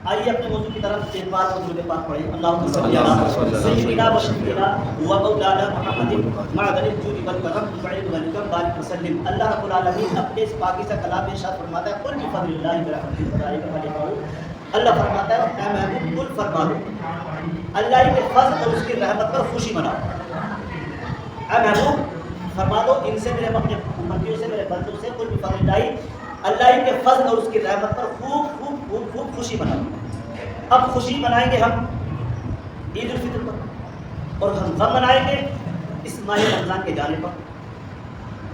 آئیے اپنے موضوع کی طرف ایک بار درود پاک پڑھیں. اللہم صلی علی سیدنا و شفیعنا و مولانا محمد معدن الجود والکرم والفضل والکرم بارک وسلم. اللہ رب العالمین اپنے اس پاکیزہ کلام میں ارشاد فرماتا ہے قل بفضل اللہ برحمتہ فذلک فلیفرحوا. اللہ فرماتا ہے اے محبوب قل فرما دو اللہ کے فضل اور اس کی رحمت پر خوشی مناؤ. اے محبوب فرما دو ان سے میرے اپنے امتیوں سے میرے بندوں سے قل بفضل اللہ کے فضل اور اس کی رحمت پر خوب خوب خوب خوب خوشی مناؤ. اب خوشی منائیں گے ہم عید الفطر پر اور ہم غم منائیں گے اس ماہ رمضان کے جانے پر.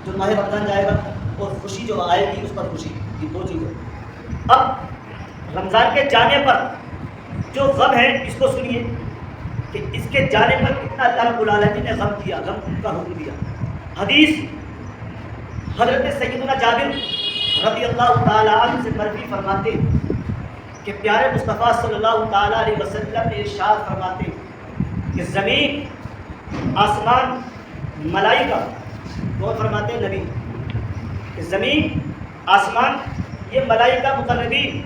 جو ماہ رمضان جائے گا اور خوشی جو آئے گی اس پر خوشی. یہ دو چیزیں. اب رمضان کے جانے پر جو غم ہے اس کو سنیے کہ اس کے جانے پر کتنا اللہ رب العالمین نے غم کیا, غم کا حکم دیا. حدیث حضرت سیدنا جابر رضی اللہ تعالیٰ عنہ سے مروی فرماتے کہ پیارے مصطفیٰ صلی اللہ تعالیٰ علیہ وسلم نے ارشاد فرماتے کہ زمین آسمان ملائکہ کون فرماتے ہیں نبی کہ زمین آسمان یہ ملائکہ مقربین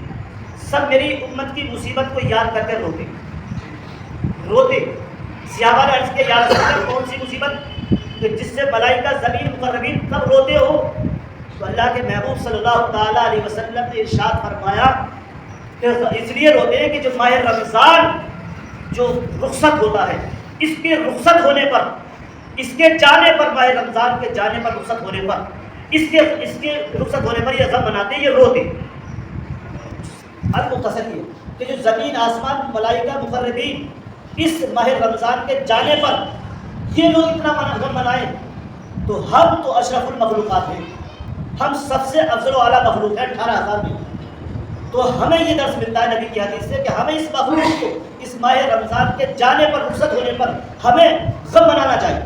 سب میری امت کی مصیبت کو یاد کر کے روتے. صحابہ نے عرض کیا یا رسول اللہ کون سی مصیبت کہ جس سے ملائکہ زمین مقربین کب روتے ہو؟ تو اللہ کے محبوب صلی اللہ تعالیٰ علیہ وسلم نے ارشاد فرمایا کہ اس لیے روتے ہیں کہ جو ماہ رمضان جو رخصت ہوتا ہے اس کے رخصت ہونے پر, اس کے جانے پر, ماہ رمضان کے جانے پر رخصت ہونے پر اس کے رخصت ہونے پر یہ غم مناتے ہیں, یہ روتے. اب مختصر یہ کہ جو زمین آسمان ملائکہ مقربین اس ماہ رمضان کے جانے پر یہ لوگ اتنا غم منائیں تو ہم تو اشرف المخلوقات ہیں, ہم سب سے افضل و اعلیٰ مخلوق ہیں 18,000 میں. تو ہمیں یہ درس ملتا ہے نبی کی حدیث سے کہ ہمیں اس مخلوق کو اس ماہ رمضان کے جانے پر رخصت ہونے پر ہمیں غم منانا چاہیے.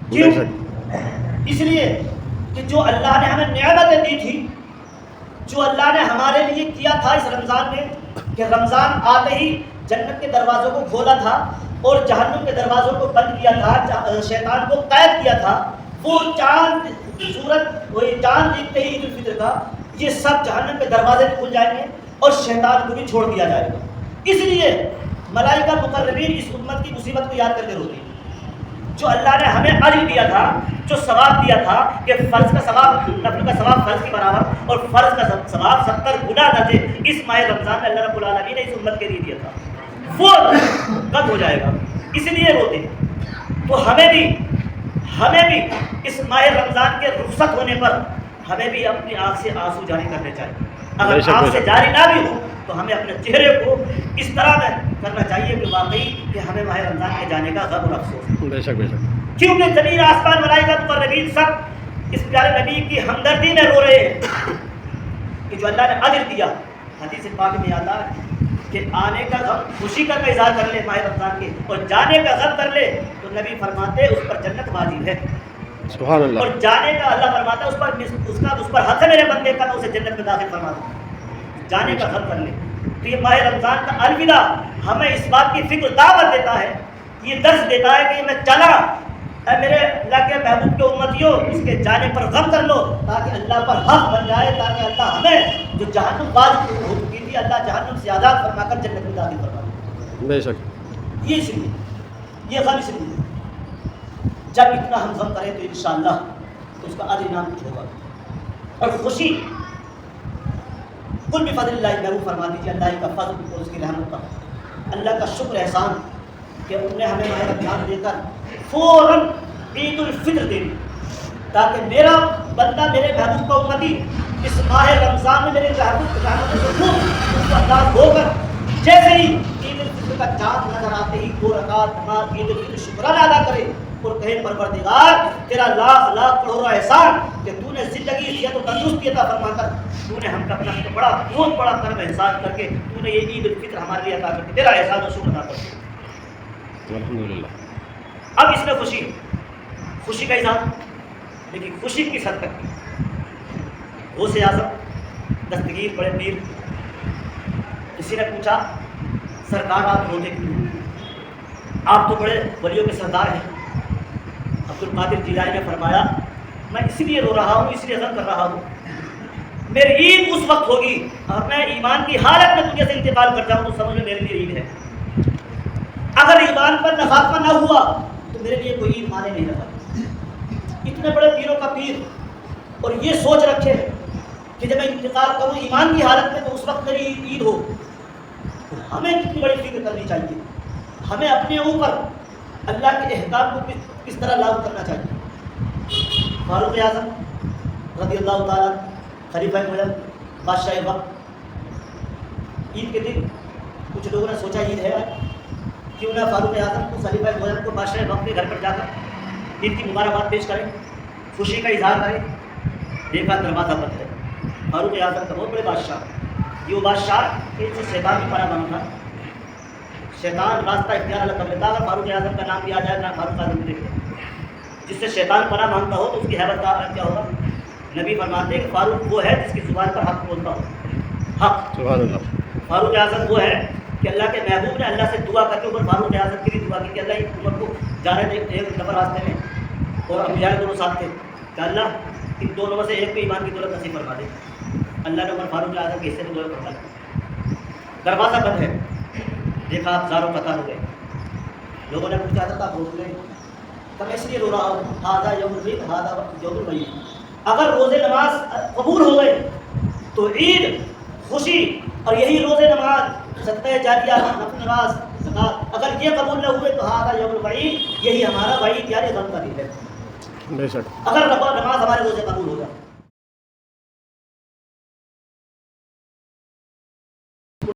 کیوں؟ اس لیے کہ جو اللہ نے ہمیں نعمتیں دی تھی, جو اللہ نے ہمارے لیے کیا تھا اس رمضان میں کہ رمضان آتے ہی جنت کے دروازوں کو کھولا تھا اور جہنم کے دروازوں کو بند کیا تھا, شیطان کو قید کیا تھا. وہ چاند سورج وہی چاند دیکھتے ہی عید الفطر کا یہ سب جہنم کے دروازے کھل جائیں گے اور شیطان کو بھی چھوڑ دیا جائے گا. اس لیے ملائکہ مقربین اس امت کی مصیبت کو یاد کرتے روتے ہیں. جو اللہ نے ہمیں اجر دیا تھا, جو ثواب دیا تھا کہ فرض کا ثواب نفل کا ثواب فرض کے برابر اور فرض کا ثواب 70 گنا درجے اس ماہ رمضان میں اللہ رب العالمین نے اس امت کے لیے دیا تھا, وہ کب ہو جائے گا. اس لیے روتے ہیں. تو ہمیں بھی اس ماہ رمضان کے رخصت ہونے پر ہمیں بھی اپنی آنکھ سے آنسو جاری کرنے چاہیے. اگر آنکھ سے جاری نہ بھی ہو تو ہمیں اپنے چہرے کو اس طرح میں کرنا چاہیے کہ واقعی کہ ہمیں ماہ رمضان کے جانے کا غم اور افسوس. بے شک کیونکہ زمین آسمان ملائکہ مقربین سب اس پیارے نبی کی ہمدردی میں رو رہے ہیں کہ جو اللہ نے اجر دیا. حدیث پاک میں آتا ہے کہ آنے کا غم خوشی کا اظہار کر لے ماہ رمضان کے اور جانے کا غم کر لے تو نبی فرماتے اس پر جنت واجب ہے. سبحان اللہ. اور جانے کا اللہ فرماتا ہے اس پر حق ہے میرے بندے کا, اسے جنت میں داخل فرما دوں. جانے کا غم کر لے. تو یہ ماہ رمضان کا الوداع ہمیں اس بات کی فکر دعوت دیتا ہے, یہ درس دیتا ہے کہ میں چلا اے میرے اللہ کے محبوب کے امتیوں اس کے جانے پر غم کر لو تاکہ اللہ پر حق بن جائے, تاکہ اللہ ہمیں جو جہنم باز ہو چکی تھی اللہ جہنم سے آزاد فرما کر جنت میں داخل فرما دے. بے شک یہ اس لیے یہ غم اس لیے جب اتنا ہم غم کریں تو انشاءاللہ اس کا اجر انعام کچھ ہوگا. اور خوشی قل بفضل اللہ محبوب فرما دیجیے اللہ کا فضل اور اس کی رحمت کا, اللہ کا شکر احسان کہ انہوں نے ہمیں ماہ رمضان دے کر فوراً عید الفطر دے دی تاکہ میرا بندہ میرے محبوب کا امتی اس ماہ رمضان میں میرے رحمت سے خوب انداز ہو کر جیسے ہی عید الفطر کا چاند نظر آتے ہی 2 رکعت نماز عید الفطر شکرانہ ادا کرے اور کہے پروردگار تیرا لاکھ لاکھ کروڑ احسان کہ تو نے زندگی صحت و تندرستی عطا فرما کر تو نے ہم کا اپنا بہت بڑا کرم احسان کر کے تو نے یہ عید الفطر ہمارے لیے عطا کر کے تیرا احسان و شکر ادا کر. الحمدللہ. اب اس میں خوشی کا اظہار, لیکن خوشی کس حد تک کی. غوث اعظم دستگیر بڑے پیر, کسی نے پوچھا سرکار آپ روتے کیوں, آپ تو بڑے ولیوں کے سردار ہیں. عبد القادر جیلانی نے فرمایا میں اس لیے رو رہا ہوں, اس لیے غم کر رہا ہوں میری عید اس وقت ہوگی اور میں ایمان کی حالت میں دنیا سے انتقال کر جاؤں تو سمجھ لو میرے لیے عید ہے. اگر ایمان پر خاتمہ نہ ہوا تو میرے لیے کوئی عید مانے نہیں رہا. اتنے بڑے پیروں کا پیر اور یہ سوچ رکھے کہ جب میں انتقال کروں ایمان کی حالت میں تو اس وقت میری عید ہو. تو ہمیں کتنی بڑی فکر کرنی چاہیے. ہمیں اپنے اوپر اللہ کے احکام کو کس طرح لاگو کرنا چاہیے. فاروق اعظم رضی اللہ تعالیٰ خلیفہ مجد بادشاہ وقت, عید کے دن کچھ لوگوں نے سوچا عید ہے کیوں نہ فاروق اعظم کو خلیفہ مجد کو بادشاہ وقت کے گھر پر جا کر عید کی مبارکباد پیش کریں, خوشی کا اظہار کریں. دیکھا دروازہ بند ہے. فاروق اعظم کا بہت بڑے بادشاہ, یہ وہ بادشاہ کہ جو شیطان کی پناہ مانگا, شیطان راستہ اختیار الگ کر لیتا. اگر فاروق اعظم کا نام لیا جائے نہ فاروق اعظم دیکھتے, جس سے شیطان پناہ مانگتا ہو تو اس کی حیبت کا کیا ہوگا. نبی فرماتے ہیں کہ فاروق وہ ہے جس کی زبان پر حق بولتا ہو. حق سبحان اللہ. فاروق اعظم وہ ہے کہ اللہ کے محبوب نے اللہ سے دعا کر کے اوپر فاروق اعظم کی بھی دعا کی کہ اللہ اس عمر کو جانے دے ایک نفر راستے میں, اور انبیاء دونوں ساتھ تھے کہ اللہ ان دونوں میں سے ایک کو ایمان کی دولت نصیب فرما دے. اللہ نے عمر فاروق اعظم کے حصے میں دولت فرما دی. دروازہ بند ہے. دیکھا آپ زاروں قطار ہو گئے. لوگوں نے پوچھا تھا آپ روز گئے, تب اس لیے رو رہا ہوں ہاذا یوم العید ہاذا یوم العید. اگر روزے نماز قبول ہو گئے تو عید خوشی, اور یہی روزے نماز صدقہ جاریہ نفل نماز زکات اگر یہ قبول نہ ہوئے تو ہاذا یوم الوعید, یہی ہمارا وعید یعنی غم کا دن ہے. اگر نماز ہمارے روزے قبول ہو جائے.